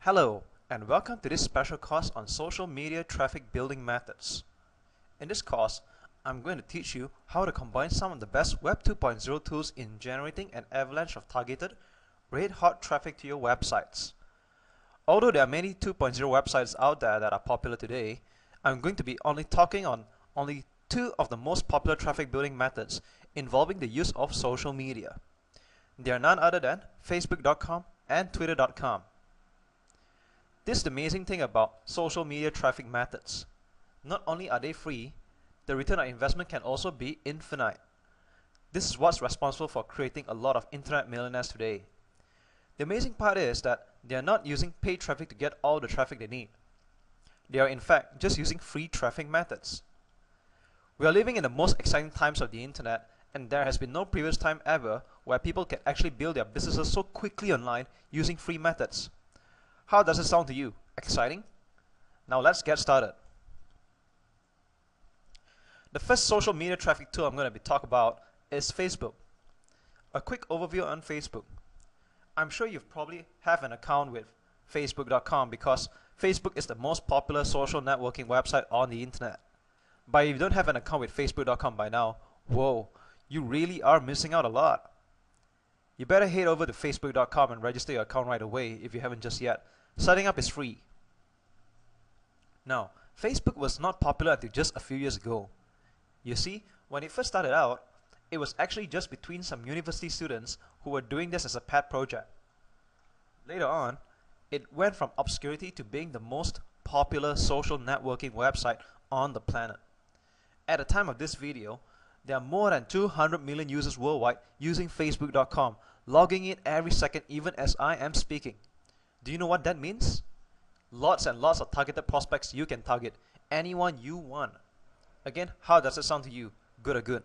Hello, and welcome to this special course on social media traffic building methods. In this course, I'm going to teach you how to combine some of the best Web 2.0 tools in generating an avalanche of targeted, red-hot traffic to your websites. Although there are many 2.0 websites out there that are popular today, I'm going to be only talking on only two of the most popular traffic building methods involving the use of social media. They are none other than Facebook.com and Twitter.com. This is the amazing thing about social media traffic methods. Not only are they free, the return on investment can also be infinite. This is what's responsible for creating a lot of internet millionaires today. The amazing part is that they are not using paid traffic to get all the traffic they need. They are in fact just using free traffic methods. We are living in the most exciting times of the internet, and there has been no previous time ever where people can actually build their businesses so quickly online using free methods. How does it sound to you? Exciting? Now let's get started. The first social media traffic tool I'm going to be talking about is Facebook. A quick overview on Facebook. I'm sure you've probably have an account with Facebook.com because Facebook is the most popular social networking website on the internet. But if you don't have an account with Facebook.com by now, whoa, you really are missing out a lot. You better head over to Facebook.com and register your account right away if you haven't just yet. Setting up is free. Now, Facebook was not popular until just a few years ago. You see, when it first started out, it was actually just between some university students who were doing this as a pet project. Later on, it went from obscurity to being the most popular social networking website on the planet. At the time of this video, there are more than 200 million users worldwide using Facebook.com, logging in every second even as I am speaking. Do you know what that means? Lots and lots of targeted prospects you can target, anyone you want. Again, how does it sound to you? Good or good?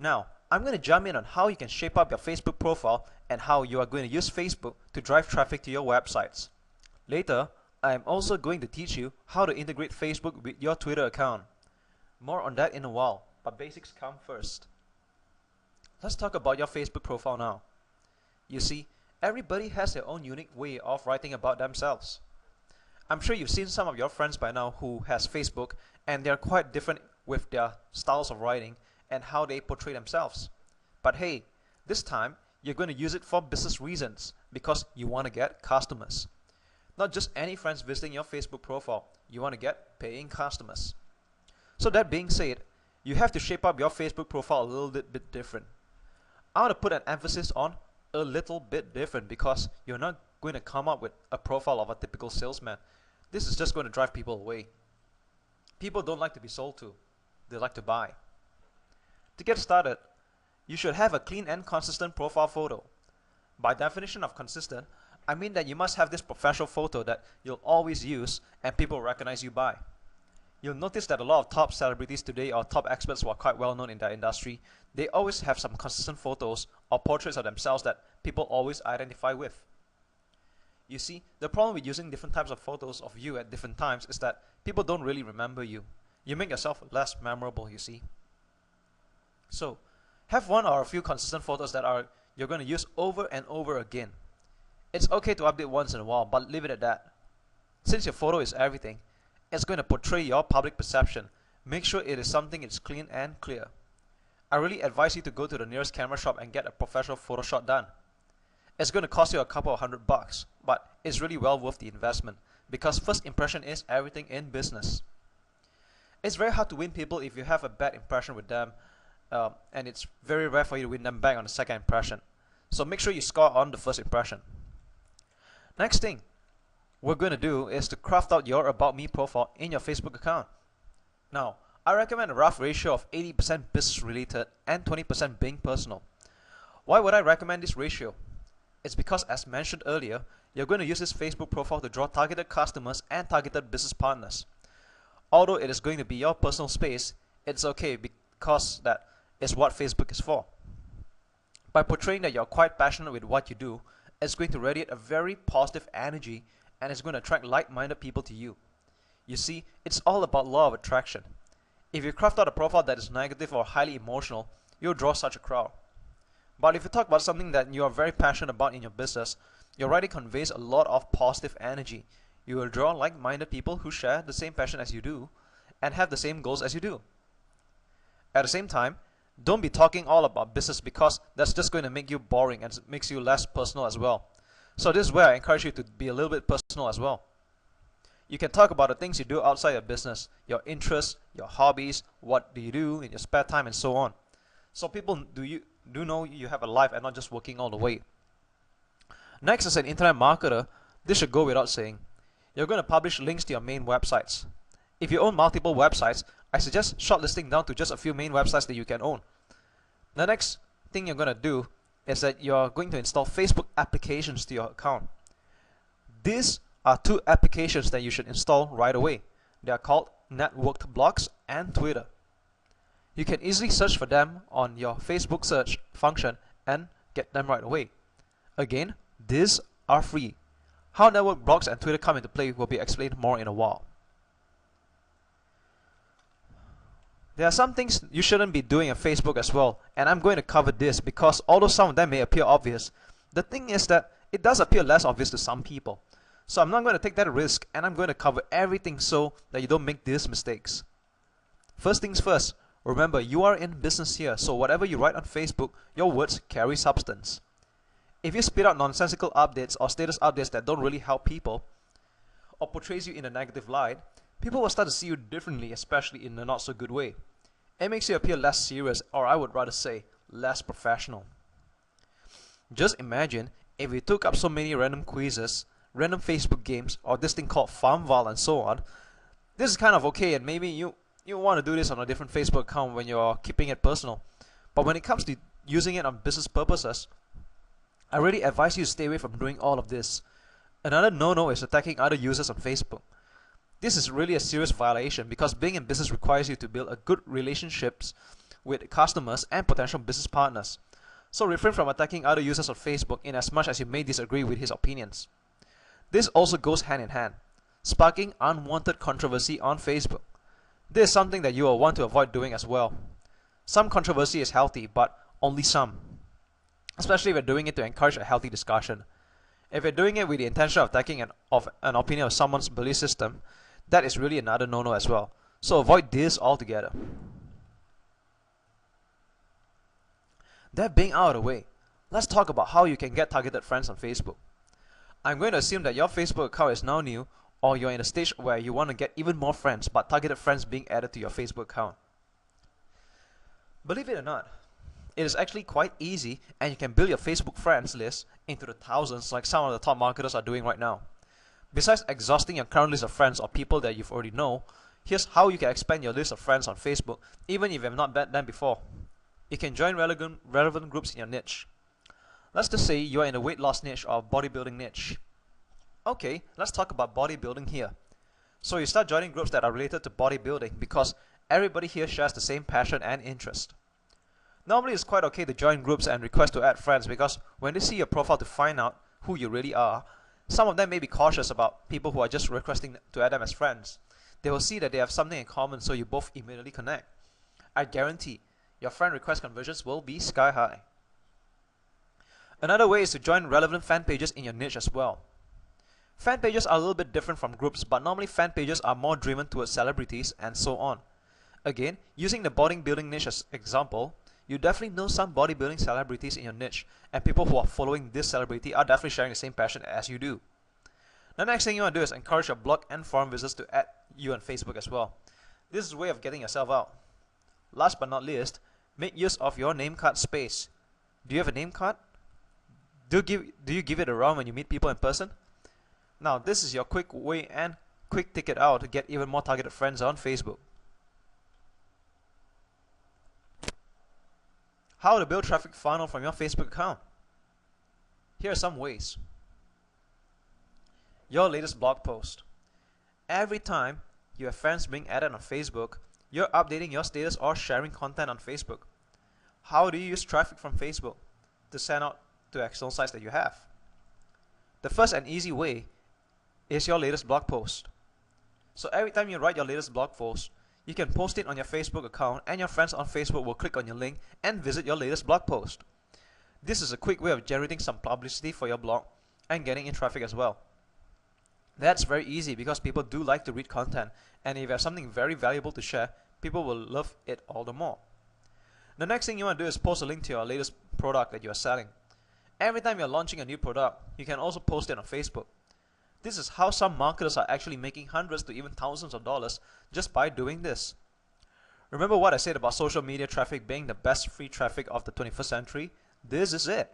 Now, I'm going to jump in on how you can shape up your Facebook profile and how you are going to use Facebook to drive traffic to your websites. Later, I am also going to teach you how to integrate Facebook with your Twitter account. More on that in a while, but basics come first. Let's talk about your Facebook profile now. You see, everybody has their own unique way of writing about themselves. I'm sure you've seen some of your friends by now who has Facebook, and they're quite different with their styles of writing and how they portray themselves. But hey, this time you're going to use it for business reasons because you want to get customers. Not just any friends visiting your Facebook profile, you want to get paying customers. So that being said, you have to shape up your Facebook profile a little bit different. I want to put an emphasis on a little bit different because you're not going to come up with a profile of a typical salesman. This is just going to drive people away. People don't like to be sold to, they like to buy. To get started, you should have a clean and consistent profile photo. By definition of consistent, I mean that you must have this professional photo that you'll always use and people recognize you by. You'll notice that a lot of top celebrities today or top experts who are quite well known in their industry, they always have some consistent photos or portraits of themselves that people always identify with. You see, the problem with using different types of photos of you at different times is that people don't really remember you. You make yourself less memorable, you see. So, have one or a few consistent photos that you're going to use over and over again. It's okay to update once in a while, but leave it at that. Since your photo is everything, it's going to portray your public perception. Make sure it is something that's clean and clear. I really advise you to go to the nearest camera shop and get a professional photo shot done. It's going to cost you a couple of $100, but it's really well worth the investment because first impression is everything in business. It's very hard to win people if you have a bad impression with them, and it's very rare for you to win them back on the second impression. So make sure you score on the first impression. Next thing we're going to do is to craft out your About Me profile in your Facebook account. Now, I recommend a rough ratio of 80% business related and 20% being personal. Why would I recommend this ratio? It's because, as mentioned earlier, you're going to use this Facebook profile to draw targeted customers and targeted business partners. Although it is going to be your personal space, it's okay because that is what Facebook is for. By portraying that you're quite passionate with what you do, it's going to radiate a very positive energy and it's going to attract like-minded people to you. You see, it's all about law of attraction. If you craft out a profile that is negative or highly emotional, you'll draw such a crowd. But if you talk about something that you are very passionate about in your business, your writing conveys a lot of positive energy. You will draw like-minded people who share the same passion as you do and have the same goals as you do. At the same time, don't be talking all about business because that's just going to make you boring and makes you less personal as well. So this is where I encourage you to be a little bit personal as well. You can talk about the things you do outside your business, your interests, your hobbies, what do you do in your spare time, and so on. So people do know you have a life and not just working all the way. Next, as an internet marketer, this should go without saying. You're going to publish links to your main websites. If you own multiple websites, I suggest shortlisting down to just a few main websites that you can own. The next thing you're going to do is that you're going to install Facebook applications to your account. These are two applications that you should install right away. They are called Networked Blogs and Twitter. You can easily search for them on your Facebook search function and get them right away. Again, these are free. How network blogs and Twitter come into play will be explained more in a while. There are some things you shouldn't be doing on Facebook as well, and I'm going to cover this because although some of them may appear obvious, the thing is that it does appear less obvious to some people. So I'm not going to take that risk, and I'm going to cover everything so that you don't make these mistakes. First things first, remember you are in business here, so whatever you write on Facebook, your words carry substance. If you spit out nonsensical updates or status updates that don't really help people, or portrays you in a negative light, people will start to see you differently, especially in a not so good way. It makes you appear less serious, or I would rather say, less professional. Just imagine if you took up so many random quizzes, random Facebook games, or this thing called Farmville and so on. This is kind of okay, and maybe you want to do this on a different Facebook account when you're keeping it personal. But when it comes to using it on business purposes, I really advise you to stay away from doing all of this. Another no-no is attacking other users on Facebook. This is really a serious violation because being in business requires you to build a good relationships with customers and potential business partners. So refrain from attacking other users on Facebook in as much as you may disagree with his opinions. This also goes hand in hand, sparking unwanted controversy on Facebook. This is something that you will want to avoid doing as well. Some controversy is healthy, but only some. Especially if you're doing it to encourage a healthy discussion. If you're doing it with the intention of attacking an opinion of someone's belief system, that is really another no-no as well. So avoid this altogether. That being out of the way, let's talk about how you can get targeted friends on Facebook. I'm going to assume that your Facebook account is now new, or you're in a stage where you want to get even more friends, but targeted friends being added to your Facebook account. Believe it or not, it is actually quite easy, and you can build your Facebook friends list into the thousands like some of the top marketers are doing right now. Besides exhausting your current list of friends or people that you've already know, here's how you can expand your list of friends on Facebook even if you have not met them before. You can join relevant groups in your niche. Let's just say you are in a weight loss niche or bodybuilding niche. Okay, let's talk about bodybuilding here. So you start joining groups that are related to bodybuilding because everybody here shares the same passion and interest. Normally it's quite okay to join groups and request to add friends because when they see your profile to find out who you really are, some of them may be cautious about people who are just requesting to add them as friends. They will see that they have something in common, so you both immediately connect. I guarantee your friend request conversions will be sky high. Another way is to join relevant fan pages in your niche as well. Fan pages are a little bit different from groups, but normally fan pages are more driven towards celebrities and so on. Again, using the bodybuilding niche as example, you definitely know some bodybuilding celebrities in your niche, and people who are following this celebrity are definitely sharing the same passion as you do. The next thing you want to do is encourage your blog and forum visitors to add you on Facebook as well. This is a way of getting yourself out. Last but not least, make use of your name card space. Do you have a name card? Do you give it around when you meet people in person? Now, this is your quick way and quick ticket out to get even more targeted friends on Facebook. How to build traffic funnel from your Facebook account. Here are some ways. Your latest blog post. Every time you have friends being added on Facebook, you're updating your status or sharing content on Facebook. How do you use traffic from Facebook to send out to external sites that you have? The first and easy way is your latest blog post. So every time you write your latest blog post, you can post it on your Facebook account and your friends on Facebook will click on your link and visit your latest blog post. This is a quick way of generating some publicity for your blog and getting in traffic as well. That's very easy because people do like to read content, and if you have something very valuable to share, people will love it all the more. The next thing you want to do is post a link to your latest product that you are selling. Every time you're launching a new product, you can also post it on Facebook. This is how some marketers are actually making hundreds to even thousands of dollars just by doing this. Remember what I said about social media traffic being the best free traffic of the 21st century? This is it.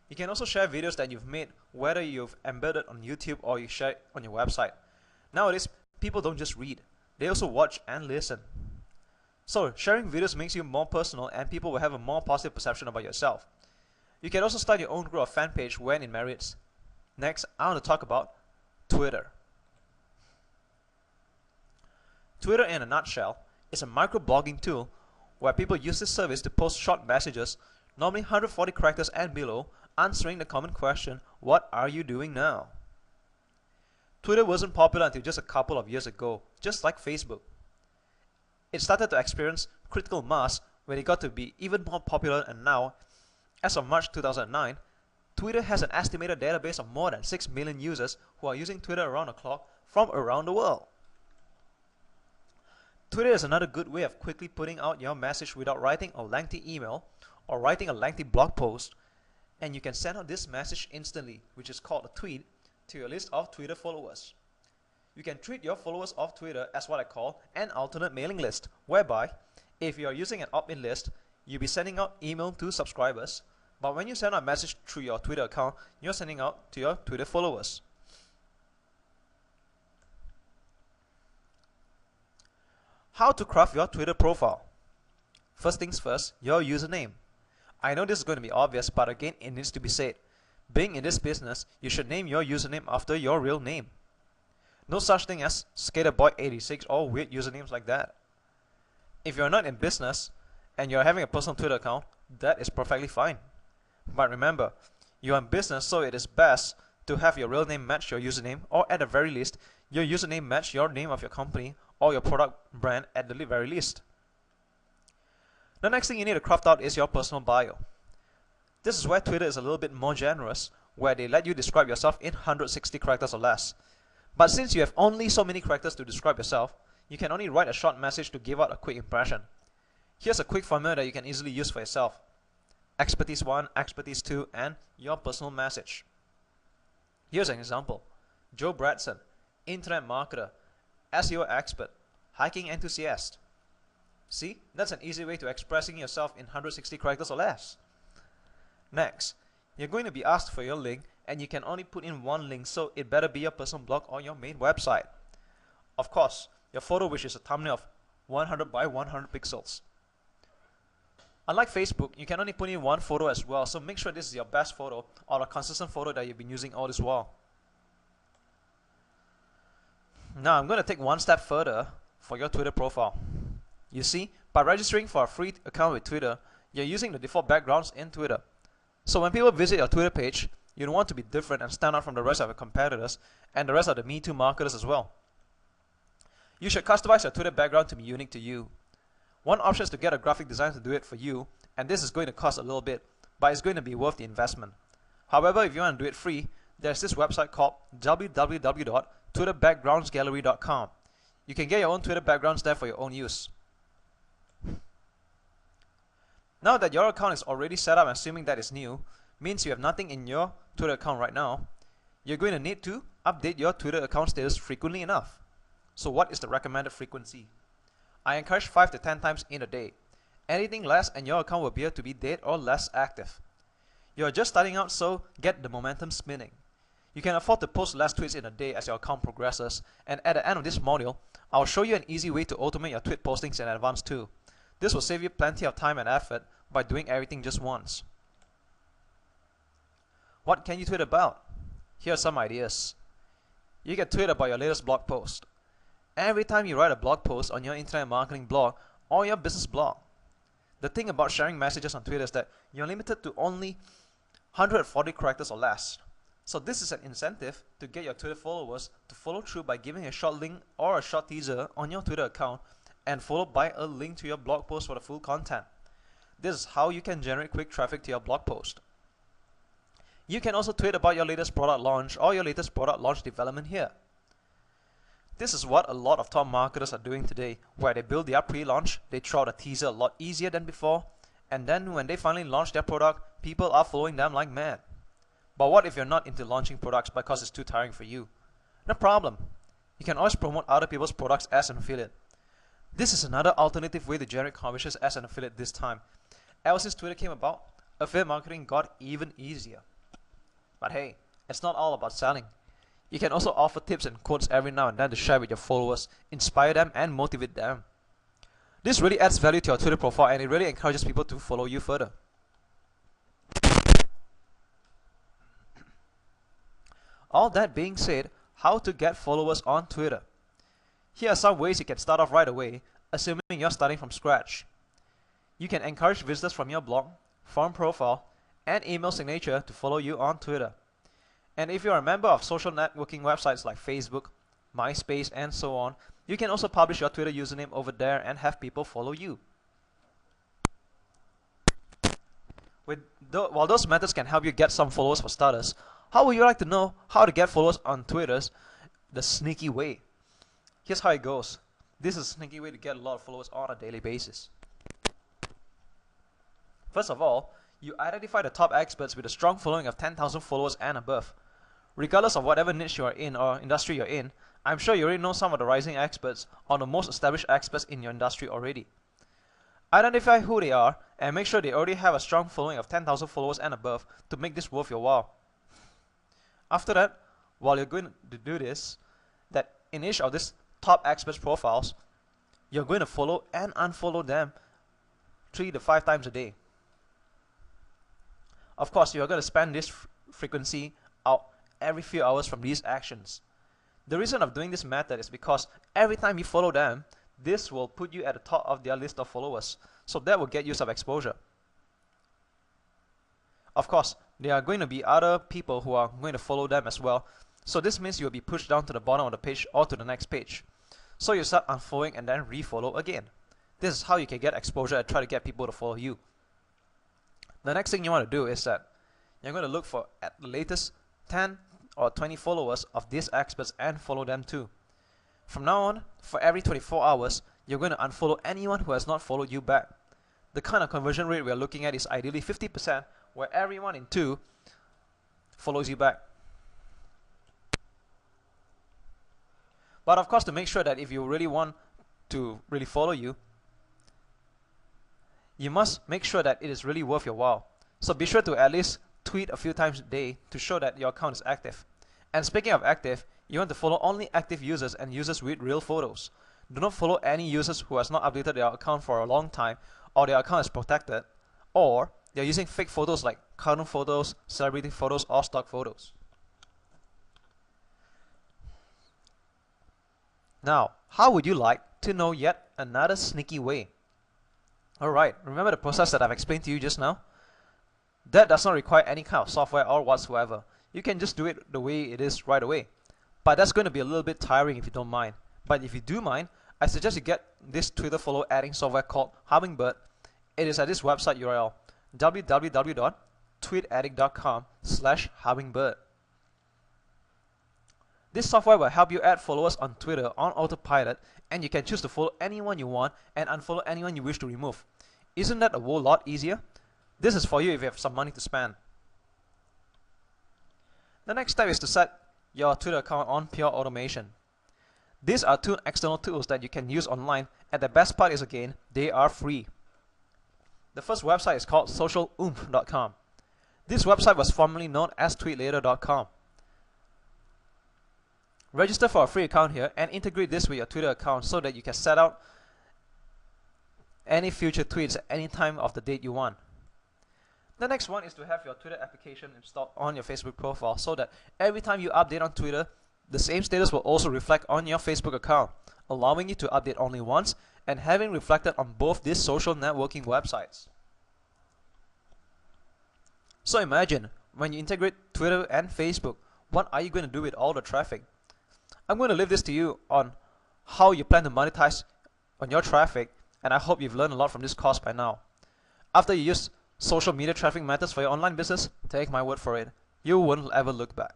You can also share videos that you've made, whether you've embedded on YouTube or you share it on your website. Nowadays, people don't just read, they also watch and listen. So, sharing videos makes you more personal and people will have a more positive perception about yourself. You can also start your own group or fan page when it merits. Next, I want to talk about Twitter. Twitter, in a nutshell, is a microblogging tool where people use this service to post short messages, normally 140 characters and below, answering the common question, what are you doing now? Twitter wasn't popular until just a couple of years ago, just like Facebook. It started to experience critical mass when it got to be even more popular, and now, as of March 2009, Twitter has an estimated database of more than 6 million users who are using Twitter around the clock from around the world. Twitter is another good way of quickly putting out your message without writing a lengthy email or writing a lengthy blog post, and you can send out this message instantly, which is called a tweet, to your list of Twitter followers. You can treat your followers of Twitter as what I call an alternate mailing list, whereby if you are using an opt-in list, you'll be sending out email to subscribers, but when you send out a message through your Twitter account, you're sending out to your Twitter followers. How to craft your Twitter profile. First things first, your username. I know this is going to be obvious, but again, it needs to be said. Being in this business, you should name your username after your real name. No such thing as Skaterboy86 or weird usernames like that. If you're not in business and you're having a personal Twitter account, that is perfectly fine. But remember, you're in business, so it is best to have your real name match your username, or at the very least, your username match your name of your company or your product brand at the very least. The next thing you need to craft out is your personal bio. This is where Twitter is a little bit more generous, where they let you describe yourself in 160 characters or less. But since you have only so many characters to describe yourself, you can only write a short message to give out a quick impression. Here's a quick formula that you can easily use for yourself. Expertise 1, Expertise 2, and your personal message. Here's an example. Joe Bradson, Internet Marketer, SEO Expert, Hiking Enthusiast. See, that's an easy way to expressing yourself in 160 characters or less. Next, you're going to be asked for your link, and you can only put in one link, so it better be your personal blog or your main website. Of course, your photo, which is a thumbnail of 100 by 100 pixels. Unlike Facebook, you can only put in one photo as well, so make sure this is your best photo or a consistent photo that you've been using all this while. Now I'm going to take one step further for your Twitter profile. You see, by registering for a free account with Twitter, you're using the default backgrounds in Twitter. So when people visit your Twitter page, you don't want to be different and stand out from the rest of your competitors and the rest of the Me Too marketers as well. You should customize your Twitter background to be unique to you. One option is to get a graphic designer to do it for you, and this is going to cost a little bit, but it's going to be worth the investment. However, if you want to do it free, there's this website called www.twitterbackgroundsgallery.com. You can get your own Twitter backgrounds there for your own use. Now that your account is already set up, assuming that it's new, means you have nothing in your Twitter account right now, you're going to need to update your Twitter account status frequently enough. So what is the recommended frequency? I encourage 5 to 10 times in a day. Anything less and your account will appear to be dead or less active. You're just starting out, so get the momentum spinning. You can afford to post less tweets in a day as your account progresses, and at the end of this module, I'll show you an easy way to automate your tweet postings in advance too. This will save you plenty of time and effort by doing everything just once. What can you tweet about? Here are some ideas. You can tweet about your latest blog post. Every time you write a blog post on your internet marketing blog or your business blog. The thing about sharing messages on Twitter is that you're limited to only 140 characters or less. So this is an incentive to get your Twitter followers to follow through by giving a short link or a short teaser on your Twitter account and followed by a link to your blog post for the full content. This is how you can generate quick traffic to your blog post. You can also tweet about your latest product launch or your latest product launch development here. This is what a lot of top marketers are doing today, where they build their pre-launch, they throw out a teaser a lot easier than before, and then when they finally launch their product, people are following them like mad. But what if you're not into launching products because it's too tiring for you? No problem. You can always promote other people's products as an affiliate. This is another alternative way to generate commissions as an affiliate this time. Ever since Twitter came about, affiliate marketing got even easier. But hey, it's not all about selling. You can also offer tips and quotes every now and then to share with your followers, inspire them and motivate them. This really adds value to your Twitter profile and it really encourages people to follow you further. All that being said, how to get followers on Twitter. Here are some ways you can start off right away, assuming you're starting from scratch. You can encourage visitors from your blog, forum profile, and email signature to follow you on Twitter. And if you're a member of social networking websites like Facebook, MySpace, and so on, you can also publish your Twitter username over there and have people follow you. While those methods can help you get some followers for starters, how would you like to know how to get followers on Twitter the sneaky way? Here's how it goes. This is a sneaky way to get a lot of followers on a daily basis. First of all, you identify the top experts with a strong following of 10,000 followers and above. Regardless of whatever niche you are in or industry you're in, I'm sure you already know some of the rising experts or the most established experts in your industry already. Identify who they are and make sure they already have a strong following of 10,000 followers and above to make this worth your while. After that, while you're going to do this, that in each of these top experts profiles, you're going to follow and unfollow them 3 to 5 times a day. Of course, you're going to spend this frequency out every few hours from these actions. The reason of doing this method is because every time you follow them, this will put you at the top of their list of followers. So that will get you some exposure. Of course, there are going to be other people who are going to follow them as well. So this means you'll be pushed down to the bottom of the page or to the next page. So you start unfollowing and then refollow again. This is how you can get exposure and try to get people to follow you. The next thing you want to do is that you're going to look for at the latest 10 or 20 followers of these experts and follow them too. From now on, for every 24 hours, you're going to unfollow anyone who has not followed you back. The kind of conversion rate we're looking at is ideally 50%, where everyone in 2 follows you back. But of course, to make sure that if you really want to really follow you, you must make sure that it is really worth your while. So be sure to at least tweet a few times a day to show that your account is active. And speaking of active, you want to follow only active users and users with real photos. Do not follow any users who has not updated their account for a long time, or their account is protected, or they're using fake photos like cartoon photos, celebrity photos, or stock photos. Now, how would you like to know yet another sneaky way? Alright, remember the process that I've explained to you just now? That does not require any kind of software or whatsoever. You can just do it the way it is right away. But that's going to be a little bit tiring if you don't mind. But if you do mind, I suggest you get this Twitter follow adding software called Hummingbird. It is at this website URL, www.tweetaddict.com/hummingbird. This software will help you add followers on Twitter on autopilot, and you can choose to follow anyone you want and unfollow anyone you wish to remove. Isn't that a whole lot easier? This is for you if you have some money to spend. The next step is to set your Twitter account on pure automation. These are 2 external tools that you can use online, and the best part is again, they are free. The first website is called socialoomph.com. This website was formerly known as tweetlater.com. Register for a free account here and integrate this with your Twitter account so that you can set out any future tweets at any time of the date you want. The next one is to have your Twitter application installed on your Facebook profile so that every time you update on Twitter, the same status will also reflect on your Facebook account, allowing you to update only once and having reflected on both these social networking websites. So imagine, when you integrate Twitter and Facebook, what are you going to do with all the traffic? I'm going to leave this to you on how you plan to monetize on your traffic, and I hope you've learned a lot from this course by now. After you use social media traffic methods for your online business, take my word for it, you won't ever look back.